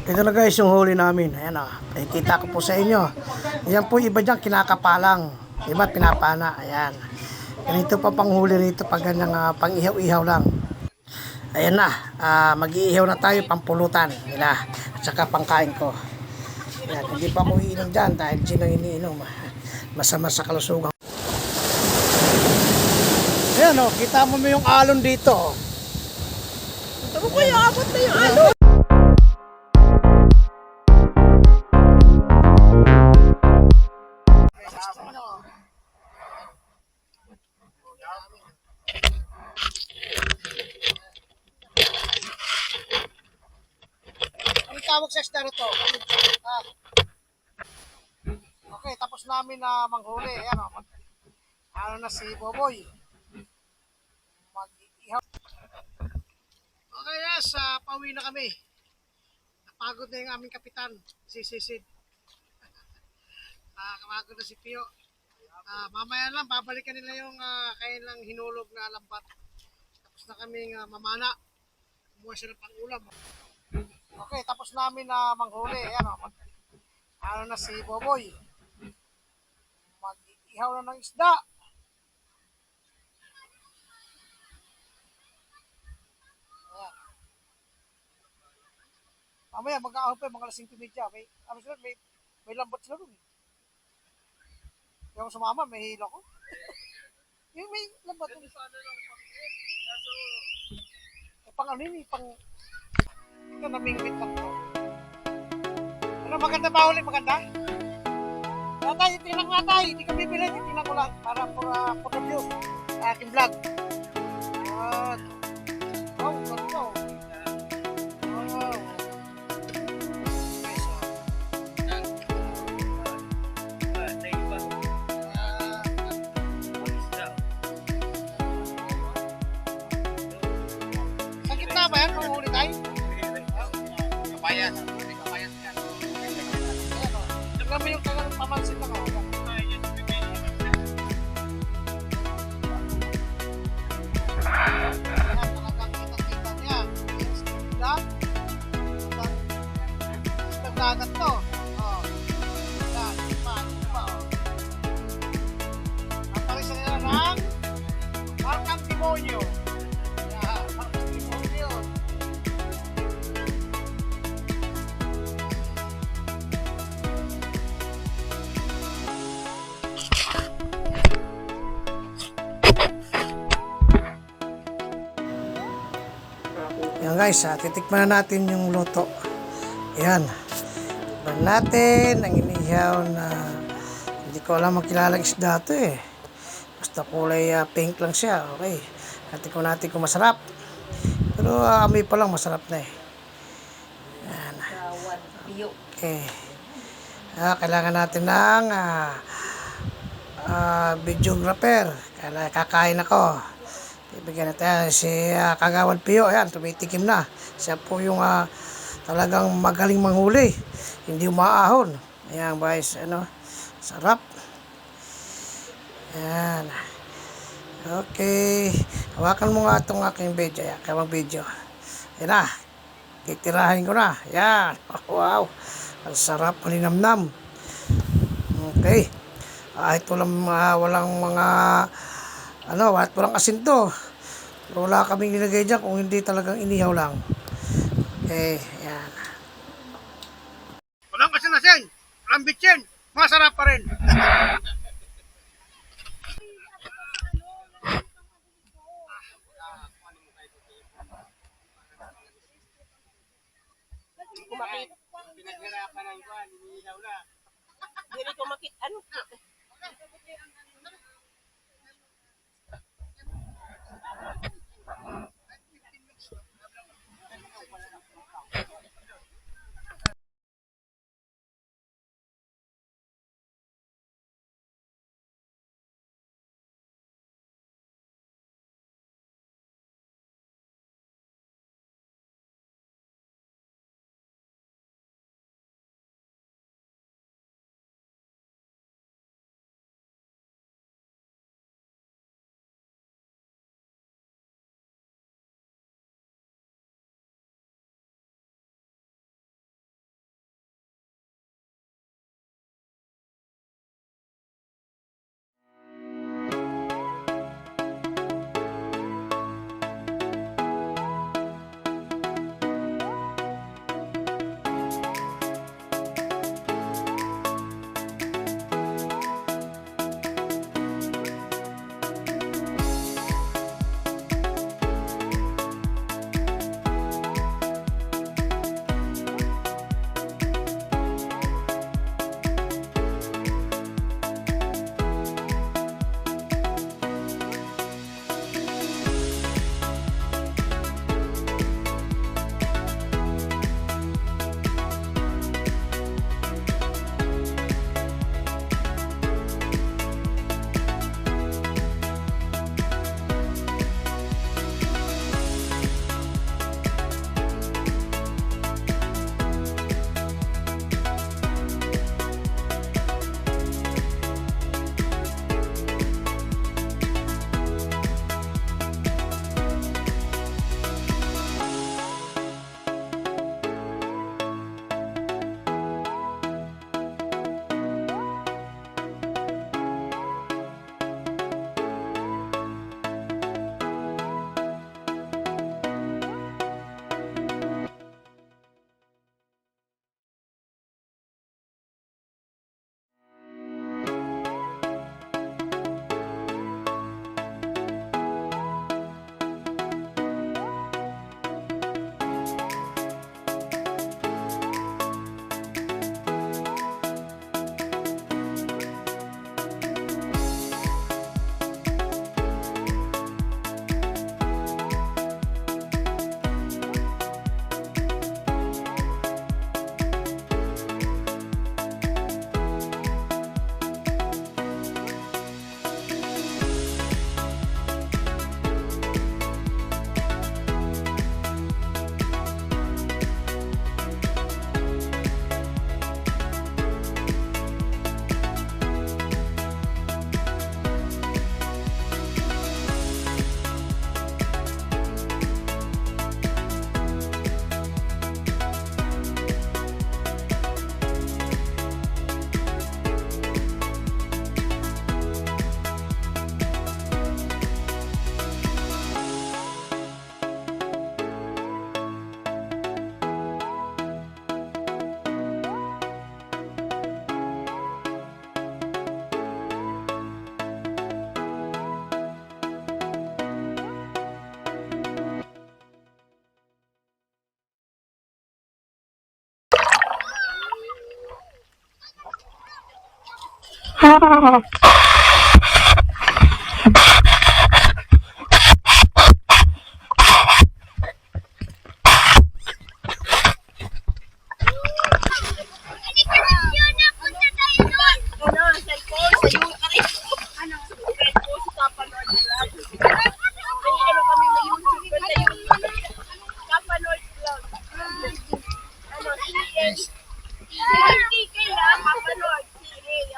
Ito na guys yung huli namin. Ayan o. Kita ko po sa inyo. Ayan po iba dyan kinakapalang. Iba pinapana. Ayan. Ganito pa panghuli rito pag ganyang pang ihaw-ihaw lang. Ayan na. Mag-iihaw na tayo pampulutan nila. At saka pangkain ko. Ayan. Hindi pa ako iinom dyan dahil gin ang iniinom. Masama sa kalusugan. Ayan o. Kita mo yung alon dito. Ito ko yung abot na yung alon. Ang tawag sa isda to? Okay, tapos namin na manghuli. Ayan o. Ano na si Boboy. Mag-ihaw. Okay guys, pauwi na kami. Napagod na yung aming kapitan, si Sisid. Kapagod na si Pio. Mamaya lang, babalikan nila yung kailang hinulog na lambat. Tapos na kaming mamana. Kumuha siya ng pang-ulam. Okay, tapos namin na manghuli. Ayan o. Ano na si Boboy. Mag-ihaw na ng isda. Ayan. Mamaya mag-aahon pa mga 5:30. Ano sila, may lambat sila dun. Yung sumama, may hilo ko. Yung may lambat dun. Pang ano yun, pang... Ito, namingwit lang to. Ano, maganda ba ulit? Maganda? Tatay, tingnan nga tayo. Hindi ka bibili. Tingnan ko lang. Para for review. Sa aking vlog. At... Oh, ganda. Oh. Sa gitna ba yan? Mahuli tayo? Kapayan. Kapayan yan. Tignan mo yung kalang pamansin lang ako. Talagang kita-kita niya. Dagat to. Oh. Yan, iba. Oh. Napalisa nila ng Marcang Demonyo. Yan, Marcang Demonyo. Yan guys, titikman na natin yung luto. Yan. Tikman natin ang inihaw na hindi ko alam magkilalang isda ito eh. Basta kulay pink lang siya. Okay. Tikman natin kung masarap. Pero amoy pa lang masarap na eh. Yan. Okay. Kailangan natin ng videographer. Kakain ako. Ibigyan natin si Kagawad Pio. Ayan, tumitikim na. Siya po yung talagang magaling manghuli. Hindi umaahon. Ayan guys, ano, sarap. Ayan. Okay. Hawakan mo nga itong aking video. Ayan, kawang video. Ayan na. Titirahin ko na. Ayan. Wow. Ang sarap. Malinamnam. Okay. Ito lang walang mga walang asin to. Pero wala kaming nilagay dyan kung hindi talagang inihaw lang. Okay, ayan. Walang asin-asin, walang bitsin, masarap pa rin. Kumakit. Pinaghirapan ng kuhan, inihaw na. Dili kumakit. Ano? Ano, cellphone, sa YouTube. Ano, cellphone, sa Kapanood Vlog. May ano kami, may YouTube ko na YouTube. Kapanood Vlog. Ano, CA. CA lang, Kapanood. CA.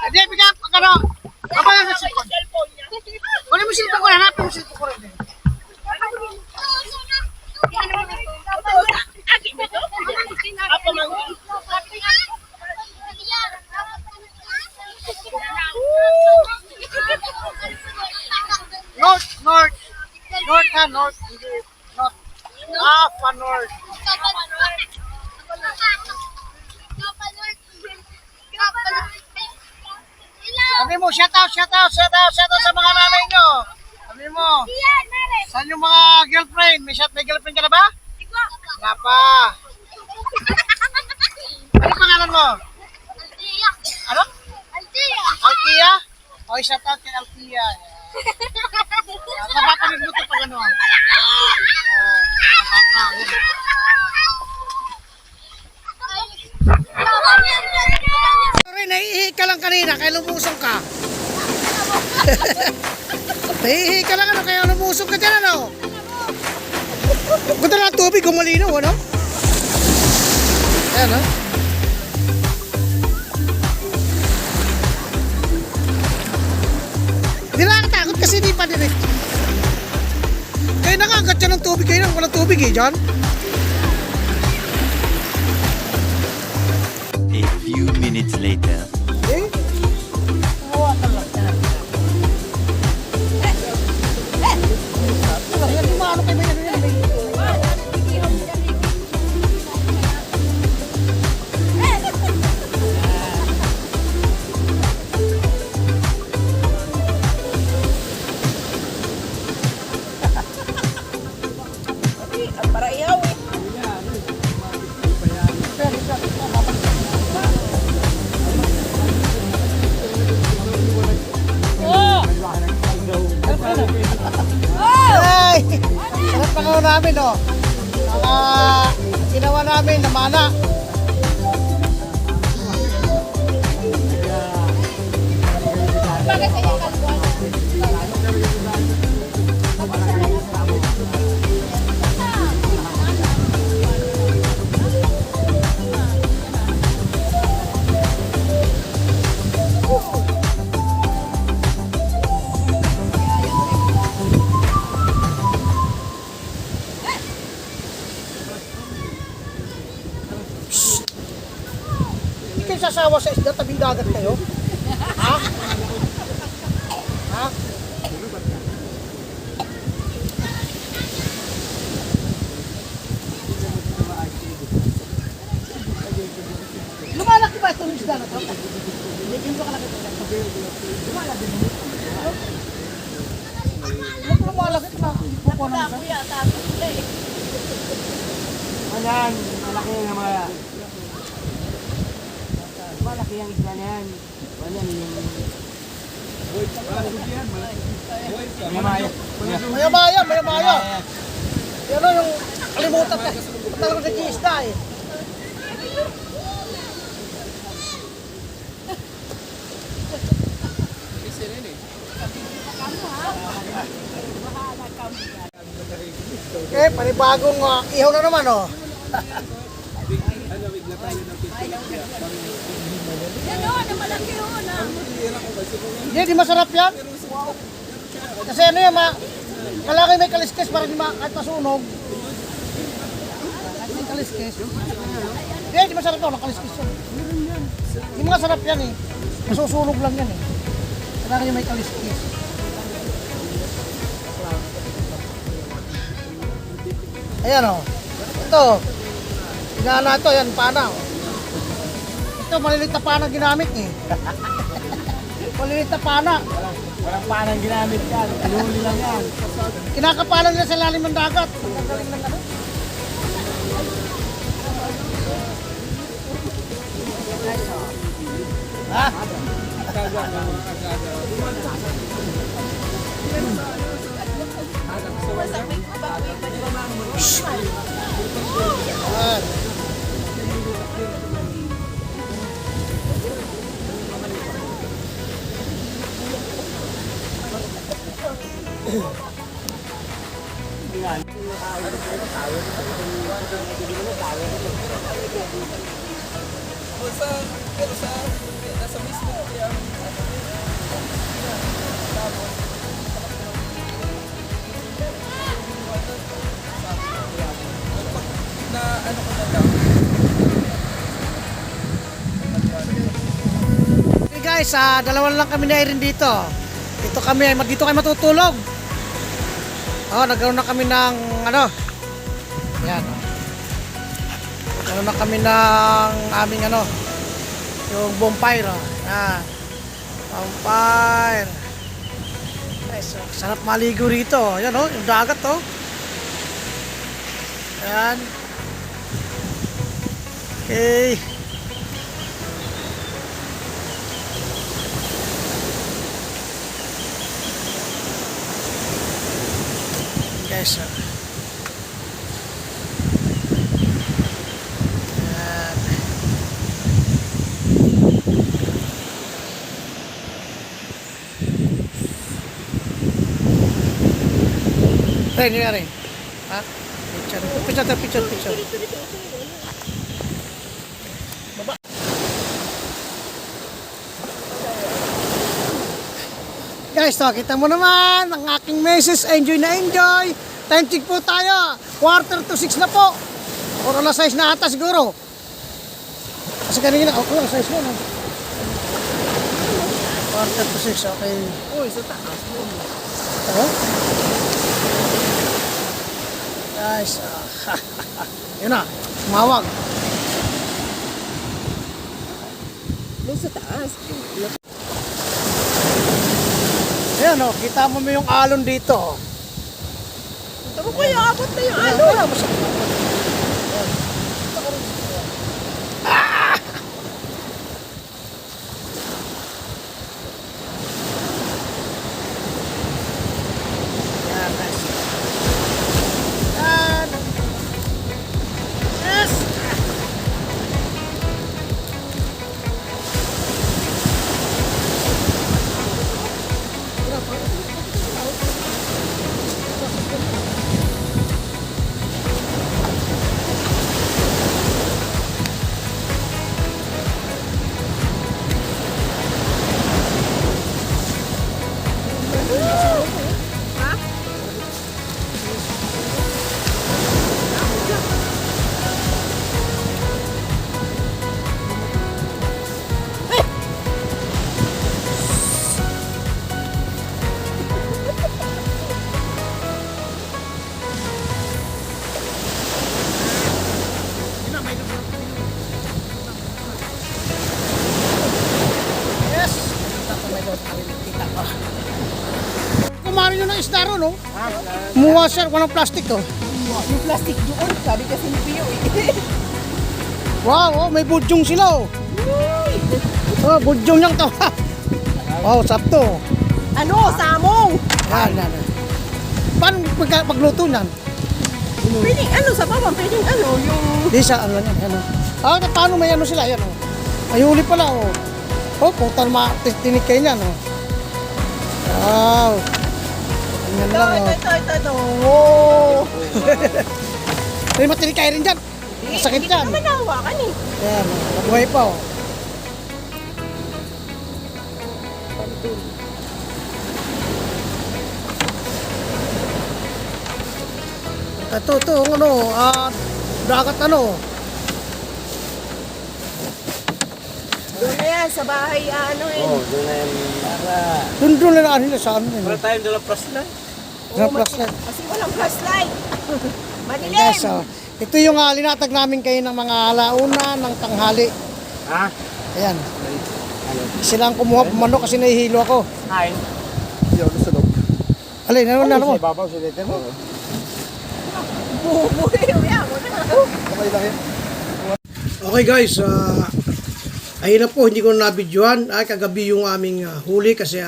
Hindi, bigyan pa ka no. Apa na sa cellphone? Cellphone niya. Kunin mo cellphone ko, hanapin mo cellphone ko rin. Akin ba ito? Ako mang. North, north. North ha, north. Hindi, north. Ah, pa north. Sabi mo, shout out sa mga nanay nyo. Sabi mo, saan yung mga girlfriend? May girlfriend ka na ba? Wala pa. Ano pangalan mo? Ano? Altia? O, shout out kay Altia. Nabatanig mo ito pag ano. Nabata. Rin, naiihi ka lang kanina, kaya lumusong ka. Naiihi ka lang ano, kaya lumusong ka dyan ano. Ganda na tubig, gumalinaw ano. Ayan ha. Hindi nakakatakot kasi di pa direct. Kaya nakagat siya ng tubig, kayo nang walang tubig eh, John. A few minutes later. Eh? Kawawa talaga. Yan yung maano kayo ba yan? Para ihaw eh. Ay! Sarap na nga namin, oh. Ginawa namin, namana. Hindi kayo sasawa sa isda, tabing dagat kayo? Ha? Ha? Lumalaki ba itong isda na ito? Hindi ko kalaki ito. Lumalaki ba? Lumalaki ito na. Buko na isa. Kuya, tapos na eh. Ayan, malaki yung mga... Malaki ang isla na yan. Ayan, yung... Mayamaya. Mayamaya, mayamaya. Yan o yung kalimutan na. Talagang sa isda eh. Okay, panibagong ihaw na naman oh. Hindi, di masarap yan. Kasi ano yan, kalaki may kaliskis para di kahit masunog. May kaliskis. Hindi, di masarap to, nakaliskis yan. Di mga sarap yan eh. Masusunog lang yan eh. Kalaki may kaliskis. Ayan o. Ito. Ginana ito. Ayan, pana o. Ito, malilit na pana ginamit eh. Malilit na pana. Walang panang ginamit yan. Pinuli lang yan. Kinakapalan nila sa lalim ng dagat. Ang galing ng ano. Ha? Yan. Okay guys, dalawa lang kami na rin dito. Dito kami matutulog. Oh, nagkaroon na kami ng ano. Yan. Nagkaroon na kami ng aming ano, yung bonfire. Bonfire. Guys, sarap maligo rito. Yan oh, yung dagat oh. Yan. Okay. Guys, yan. Ren, yun rin. Ha? Picture. Baba. Guys, kita mo naman ang aking message. Enjoy na enjoy. Time check po tayo. 5:45 na po. Or alas 6 na ata siguro. Kasi kanina, okay, alas 6 na. 5:45, okay. Uy, sa taas. Ano? Guys, yun na, tumawag. Doon sa taas. Ayan o, kita mo yung alon dito. Tama ko yung abot na yung ano. Wala mo sa Yan, guys. Yan. Yes! Yes! Kita ko. Kumarin nyo ng isda ron, no? Kumuha siya, walang plastic, oh. Yung plastic doon, sabi kasi ni Pio eh. Wow, oh, may budyong sila, oh. Oh, budyong niyang to. Wow, sapto. Ano, samong! Yan. Paano pagluto niyan? Pwedeng ano sa baba, pwedeng ano, yung... Di sa ano yan, ano. Paano may ano sila, yan, oh. May huli pala, oh. Oh, putan tinik kayo niyan, oh. Wow. Ganyan lang, oh. Ito. Wow! May matinik kayo rin dyan. Masakit Hindi ko yan. naman nahawakan eh. Yan, oh. Nabuhay pa, oh. Ito, ano, dagat ano. Doon na yan, sa bahay, ano eh. Oh, doon na yan. Para. Doon na nila sa ano yun. Para tayo dala flashlight. Sa flashlight. Kasi walang flashlight. Ayan, Madilim. guys, oh. Ito yung linatag namin kayo ng mga alauna ng tanghali. Ha? Ayan. Silang kumuha pumano kasi nahihilo ako. Kain. Alin, ano na mo? Babaw si Letter mo. Buhay, uya mo na. Okay guys, Ayun na po, hindi ko na nabidyohan. Ay, kagabi yung aming huli kasi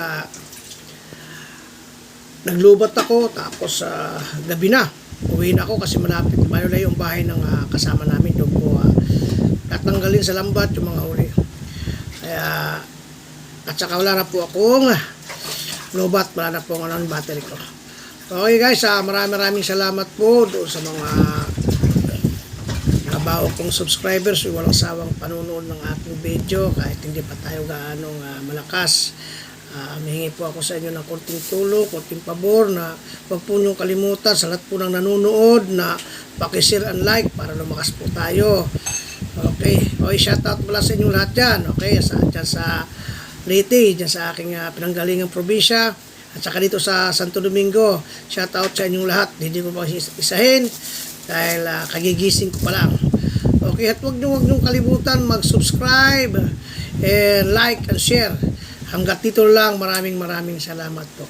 naglubat ako tapos gabi na. Uwi na ako kasi malapit. Mayo na yung bahay ng kasama namin. Doon po tatanggalin sa lambat yung mga huli. Kaya, at saka wala na po akong lubat. Wala na po ang battery ko. Okay guys, maraming salamat po doon sa mga bago kong subscribers, walang sawang panunood ng aking video kahit hindi pa tayo gaano malakas. Mahingi po ako sa inyo ng konting tulong, konting pabor na huwag po niyong kalimutan sa lahat po ng nanonood na pakishare and like para lumakas po tayo. Okay, shoutout pala sa inyong lahat dyan. Okay, dyan sa Leyte, dyan sa aking pinanggalingang probinsya at saka dito sa Santo Domingo. Shoutout sa inyong lahat, hindi ko pa isahin dahil kagigising ko pa lang. Okay, at huwag niyong kalimutan mag-subscribe and like and share. Hanggat dito lang, maraming salamat po.